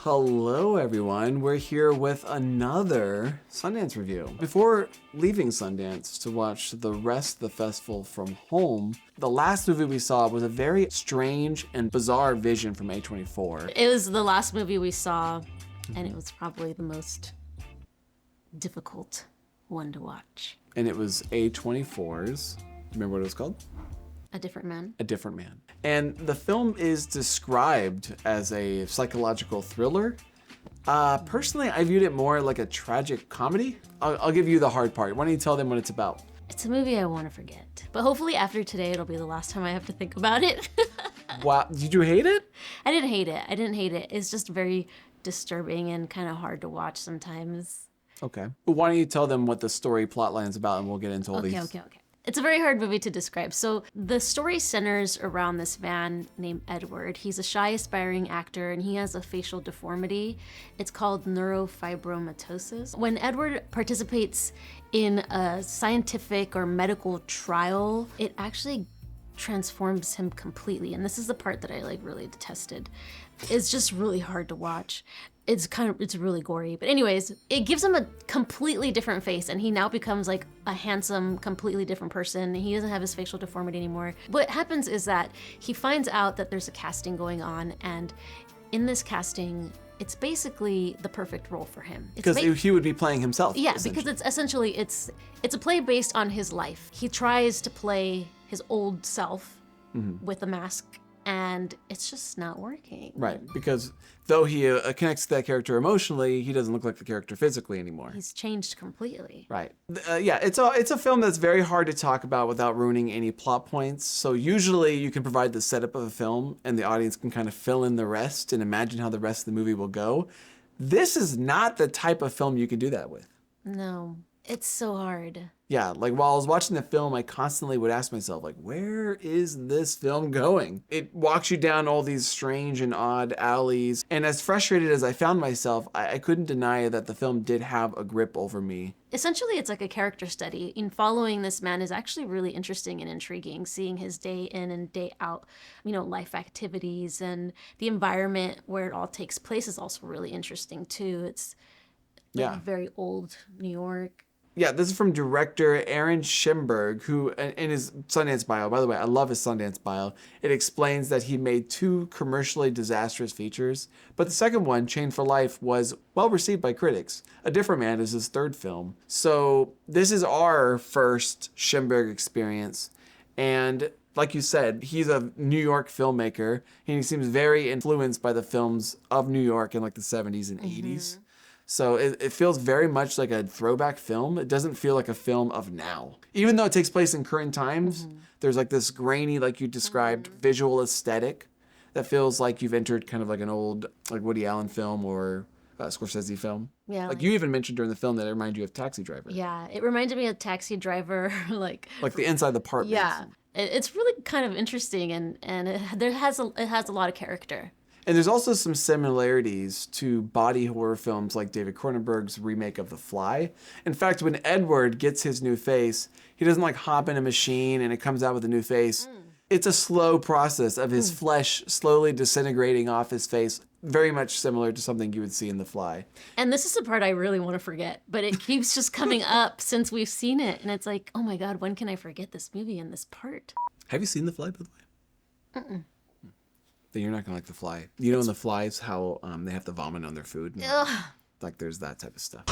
Hello everyone, we're here with another Sundance review. Before leaving Sundance to watch the rest of the festival from home, the last movie we saw was a very strange and bizarre vision from A24. It was the last movie we saw, and it was probably the most difficult one to watch. And it was A24's, remember what it was called? A Different Man. A Different Man. And the film is described as a psychological thriller. Personally, I viewed it more like a tragic comedy. I'll give you the hard part. Why don't you tell them what it's about? It's a movie I want to forget. But hopefully after today, it'll be the last time I have to think about it. Wow, did you hate it? I didn't hate it. It's just very disturbing and kind of hard to watch sometimes. Okay. Well, why don't you tell them what the story plot line's about and we'll get into all these. Okay. It's a very hard movie to describe. So the story centers around this man named Edward. He's a shy, aspiring actor, and he has a facial deformity. It's called neurofibromatosis. When Edward participates in a scientific or medical trial, it actually transforms him completely. And this is the part that I really detested. It's just really hard to watch. It's really gory. But anyways, it gives him a completely different face, and he now becomes like a handsome, completely different person. He doesn't have his facial deformity anymore. What happens is that he finds out that there's a casting going on, and in this casting, it's basically the perfect role for him. Because he would be playing himself. Yeah, because it's essentially, it's a play based on his life. He tries to play his old self with a mask, and it's just not working. Right, because though he connects to that character emotionally, he doesn't look like the character physically anymore. He's changed completely. Right. Yeah, it's a film that's very hard to talk about without ruining any plot points. So usually you can provide the setup of a film and the audience can kind of fill in the rest and imagine how the rest of the movie will go. This is not the type of film you can do that with. No, it's so hard. Yeah, like while I was watching the film, I constantly would ask myself, like, where is this film going? It walks you down all these strange and odd alleys. And as frustrated as I found myself, I couldn't deny that the film did have a grip over me. Essentially, it's like a character study. In following this man is actually really interesting and intriguing, seeing his day in and day out, life activities, and the environment where it all takes place is also really interesting too. It's very old New York. Yeah, this is from director Aaron Schimberg, who, in his Sundance bio, by the way, I love his Sundance bio, it explains that he made 2 commercially disastrous features, but the second one, Chained for Life, was well received by critics. A Different Man is his 3rd film. So this is our first Schimberg experience, and like you said, he's a New York filmmaker, and he seems very influenced by the films of New York in like the 70s and 80s. So it feels very much like a throwback film. It doesn't feel like a film of now. Even though it takes place in current times, there's like this grainy, like you described, visual aesthetic that feels like you've entered kind of like an old like Woody Allen film or Scorsese film. Yeah. Like you even mentioned during the film that it reminded you of Taxi Driver. Yeah, it reminded me of Taxi Driver, like the inside the apartment. Yeah, it's really kind of interesting, and it has a lot of character. And there's also some similarities to body horror films like David Cronenberg's remake of The Fly. In fact, when Edward gets his new face, he doesn't like hop in a machine and it comes out with a new face. It's a slow process of his flesh slowly disintegrating off his face, very much similar to something you would see in The Fly. And this is the part I really want to forget, but it keeps just coming up since we've seen it. And it's like, oh my God, when can I forget this movie and this part? Have you seen The Fly, by the way? Then you're not gonna like The Fly. You know in The Flies how they have to vomit on their food? Like there's that type of stuff.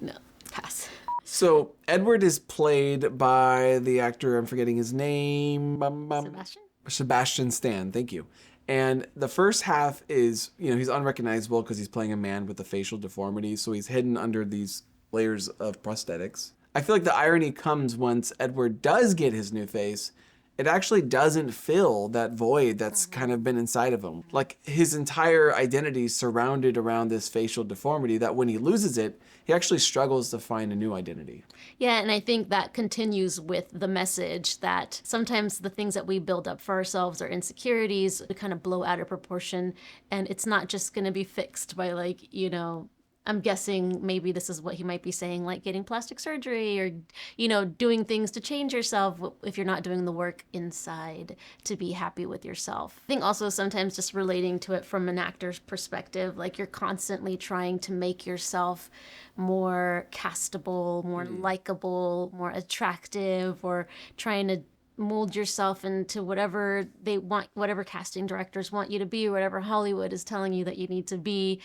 No, pass. So Edward is played by the actor, I'm forgetting his name. Sebastian? Sebastian Stan, thank you. And the first half is, he's unrecognizable because he's playing a man with a facial deformity, so he's hidden under these layers of prosthetics. I feel like the irony comes once Edward does get his new face. It actually doesn't fill that void that's kind of been inside of him. Like his entire identity is surrounded around this facial deformity that when he loses it, he actually struggles to find a new identity. Yeah, and I think that continues with the message that sometimes the things that we build up for ourselves are insecurities, we kind of blow out of proportion, and it's not just gonna be fixed by I'm guessing maybe this is what he might be saying, like getting plastic surgery or, doing things to change yourself if you're not doing the work inside to be happy with yourself. I think also sometimes just relating to it from an actor's perspective, like you're constantly trying to make yourself more castable, more likable, more attractive, or trying to mold yourself into whatever they want, whatever casting directors want you to be, or whatever Hollywood is telling you that you need to be.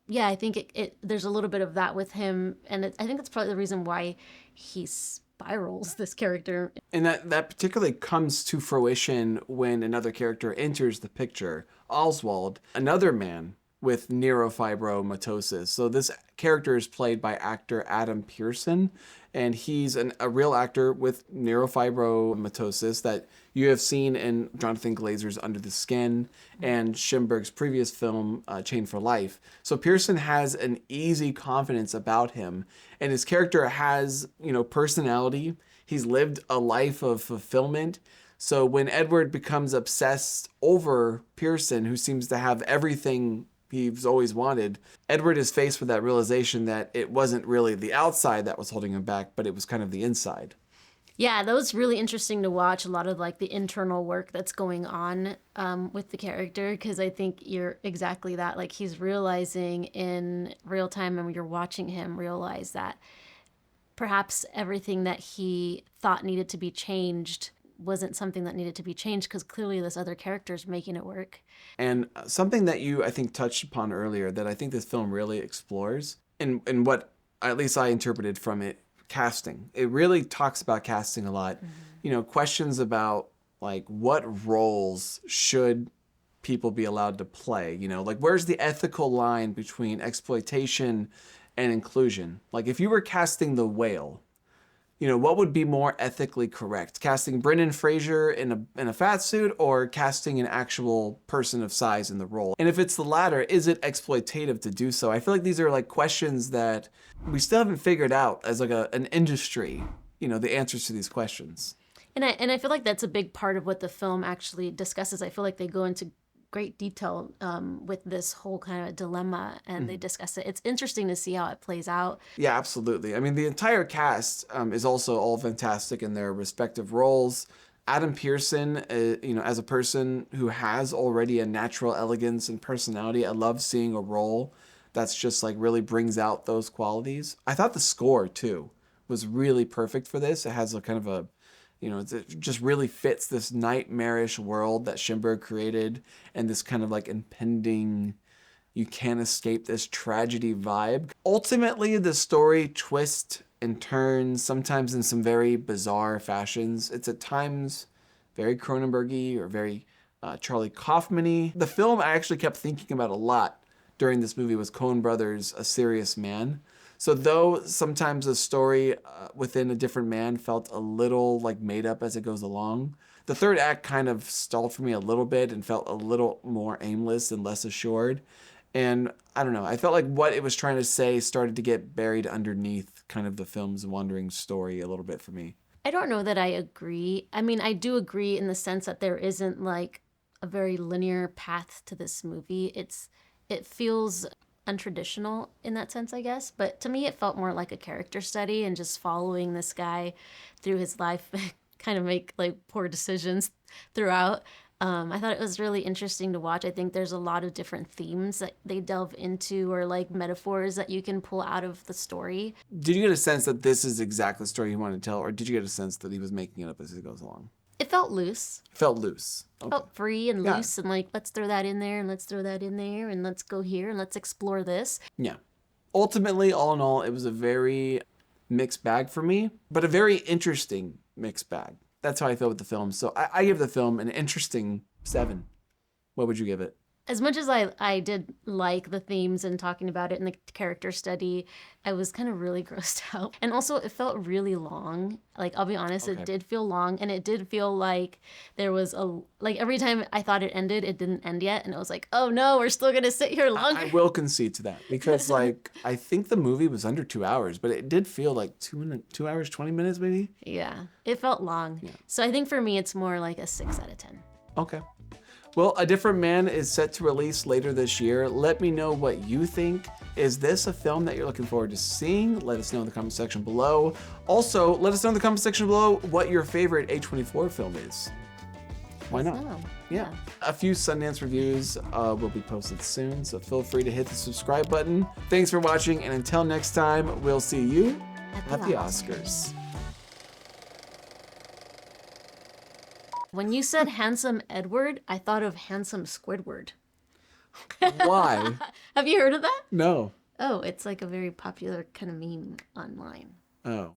Yeah, I think there's a little bit of that with him, and I think that's probably the reason why he spirals, this character. And that particularly comes to fruition when another character enters the picture, Oswald, another man with neurofibromatosis. So this character is played by actor Adam Pearson, and he's a real actor with neurofibromatosis that you have seen in Jonathan Glazer's Under the Skin and Schimberg's previous film, Chained for Life. So Pearson has an easy confidence about him, and his character has, personality. He's lived a life of fulfillment. So when Edward becomes obsessed over Pearson, who seems to have everything he's always wanted, Edward is faced with that realization that it wasn't really the outside that was holding him back, but it was kind of the inside. Yeah, that was really interesting to watch, a lot of like the internal work that's going on with the character, because I think you're exactly that. Like he's realizing in real time, and you're watching him realize that perhaps everything that he thought needed to be changed wasn't something that needed to be changed, because clearly this other character is making it work. And something that you, I think, touched upon earlier that I think this film really explores, and what at least I interpreted from it, casting. It really talks about casting a lot. Questions about like what roles should people be allowed to play? Like where's the ethical line between exploitation and inclusion? Like if you were casting the Whale, what would be more ethically correct? Casting Brendan Fraser in a fat suit, or casting an actual person of size in the role? And if it's the latter, is it exploitative to do so? I feel like these are like questions that we still haven't figured out as like an industry, the answers to these questions. And I feel like that's a big part of what the film actually discusses. I feel like they go into great detail with this whole kind of dilemma, and they discuss it. It's interesting to see how it plays out. Yeah, absolutely. I mean, the entire cast is also all fantastic in their respective roles. Adam Pearson, as a person who has already a natural elegance and personality, I love seeing a role that's just like really brings out those qualities. I thought the score too was really perfect for this. It has a kind of a it just really fits this nightmarish world that Schimberg created, and this kind of like impending, you can't escape this tragedy vibe. Ultimately, the story twists and turns, sometimes in some very bizarre fashions. It's at times very Cronenberg-y or very Charlie Kaufman-y. The film I actually kept thinking about a lot during this movie was Coen Brothers' A Serious Man. So though sometimes the story within A Different Man felt a little like made up as it goes along, the third act kind of stalled for me a little bit and felt a little more aimless and less assured. And I don't know, I felt like what it was trying to say started to get buried underneath kind of the film's wandering story a little bit for me. I don't know that I agree. I mean, I do agree in the sense that there isn't like a very linear path to this movie. It feels untraditional in that sense, I guess. But to me, it felt more like a character study and just following this guy through his life, kind of make like poor decisions throughout. I thought it was really interesting to watch. I think there's a lot of different themes that they delve into, or like metaphors that you can pull out of the story. Did you get a sense that this is exactly the story he wanted to tell, or did you get a sense that he was making it up as he goes along? It felt loose. Felt loose. Okay. Felt free and loose, and like, let's throw that in there, and let's throw that in there, and let's go here, and let's explore this. Yeah. Ultimately, all in all, it was a very mixed bag for me, but a very interesting mixed bag. That's how I feel with the film. So I give the film an interesting 7. What would you give it? As much as I did like the themes and talking about it in the character study, I was kind of really grossed out. And also it felt really long. Like, I'll be honest, It did feel long, and it did feel like there was like every time I thought it ended, it didn't end yet. And it was like, oh no, we're still going to sit here longer. I will concede to that because like, I think the movie was under 2 hours, but it did feel like 2 hours, 20 minutes maybe. Yeah, it felt long. Yeah. So I think for me, it's more like a 6 out of 10. Okay. Well, A Different Man is set to release later this year. Let me know what you think. Is this a film that you're looking forward to seeing? Let us know in the comment section below. Also, let us know in the comment section below what your favorite A24 film is. Why not? So, Yeah. A few Sundance reviews will be posted soon, so feel free to hit the subscribe button. Thanks for watching, and until next time, we'll see you at the Oscars. When you said handsome Edward, I thought of handsome Squidward. Why? Have you heard of that? No. Oh, it's like a very popular kind of meme online. Oh.